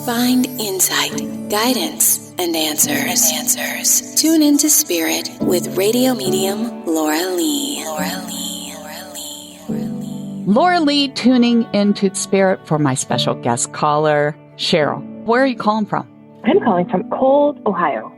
Find insight, guidance, and answers. Tune into Spirit with radio medium Laura Lee. Laura Lee tuning into Spirit for my special guest caller, Cheryl. Where are you calling from? I'm calling from cold Ohio.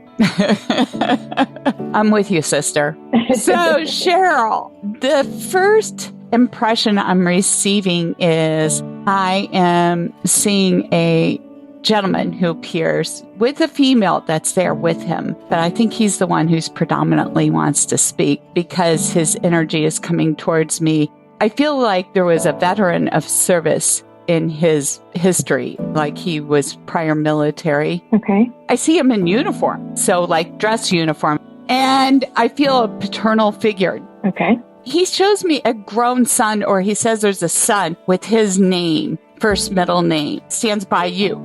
I'm with you, sister. So, Cheryl, the first impression I'm receiving is I am seeing a gentleman who appears with a female that's there with him. But I think he's the one who's predominantly wants to speak because his energy is coming towards me. I feel like there was a veteran of service in his history, like he was prior military. Okay. I see him in uniform, so like dress uniform, and I feel a paternal figure. Okay. He shows me a grown son, or he says there's a son with his name, first middle name, stands by you.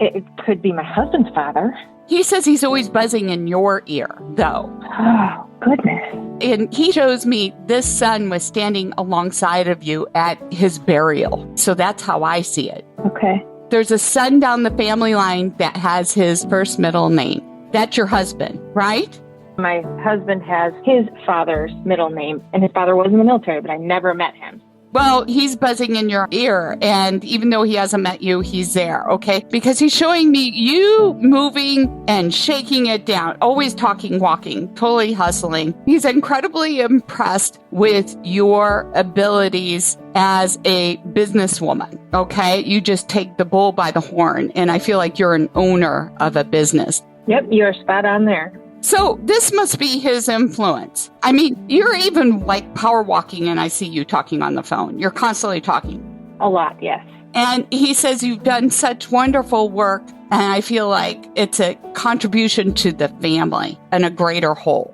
It could be my husband's father. He says he's always buzzing in your ear, though. Oh, goodness. And he shows me this son was standing alongside of you at his burial. So that's how I see it. Okay. There's a son down the family line that has his first middle name. That's your husband, right? My husband has his father's middle name, and his father was in the military, but I never met him. Well, he's buzzing in your ear, and even though he hasn't met you, he's there, okay? Because he's showing me you moving and shaking it down, always talking, walking, totally hustling. He's incredibly impressed with your abilities as a businesswoman, okay? You just take the bull by the horn, and I feel like you're an owner of a business. Yep, you're spot on there. So this must be his influence. I mean, you're even like power walking and I see you talking on the phone. You're constantly talking. A lot, yes. And he says you've done such wonderful work and I feel like it's a contribution to the family and a greater whole.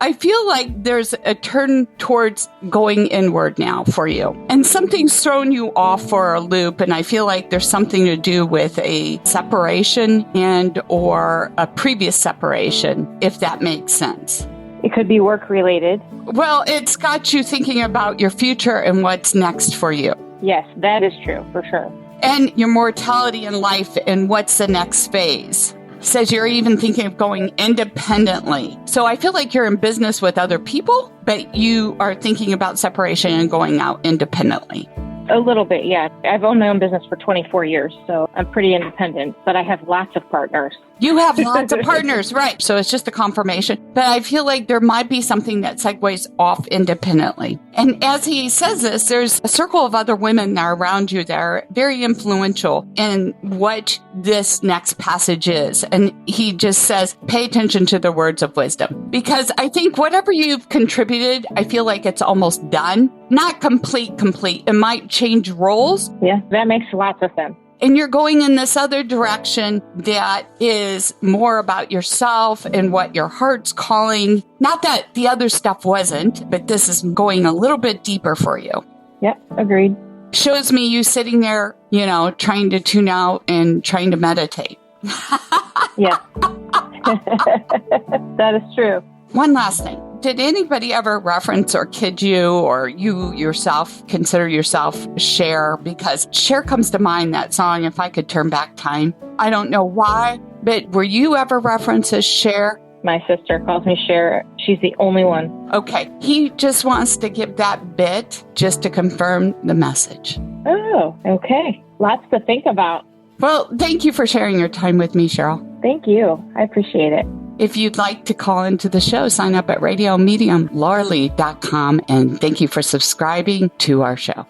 I feel like there's a turn towards going inward now for you. And something's thrown you off for a loop. And I feel like there's something to do with a separation and or a previous separation, if that makes sense. It could be work related. Well, it's got you thinking about your future and what's next for you. Yes, that is true, for sure. And your mortality in life and what's the next phase. Says you're even thinking of going independently. So I feel like you're in business with other people, but you are thinking about separation and going out independently. A little bit, yeah. I've owned my own business for 24 years, so I'm pretty independent, but I have lots of partners. You have lots of partners, right? So it's just a confirmation. But I feel like there might be something that segues off independently. And as he says this, there's a circle of other women that are around you that are very influential in what this next passage is. And he just says, pay attention to the words of wisdom. Because I think whatever you've contributed, I feel like it's almost done. Not complete. It might change roles. Yeah, that makes lots of sense. And you're going in this other direction that is more about yourself and what your heart's calling. Not that the other stuff wasn't, but this is going a little bit deeper for you. Yep, agreed. Shows me you sitting there, trying to tune out and trying to meditate. Yeah. That is true. One last thing. Did anybody ever reference or kid you or you yourself consider yourself Cher? Because Cher comes to mind, that song, If I Could Turn Back Time. I don't know why, but were you ever referenced as Cher? My sister calls me Cher. She's the only one. Okay. He just wants to give that bit just to confirm the message. Oh, okay. Lots to think about. Well, thank you for sharing your time with me, Cheryl. Thank you. I appreciate it. If you'd like to call into the show, sign up at radiomediumlauralee.com, and thank you for subscribing to our show.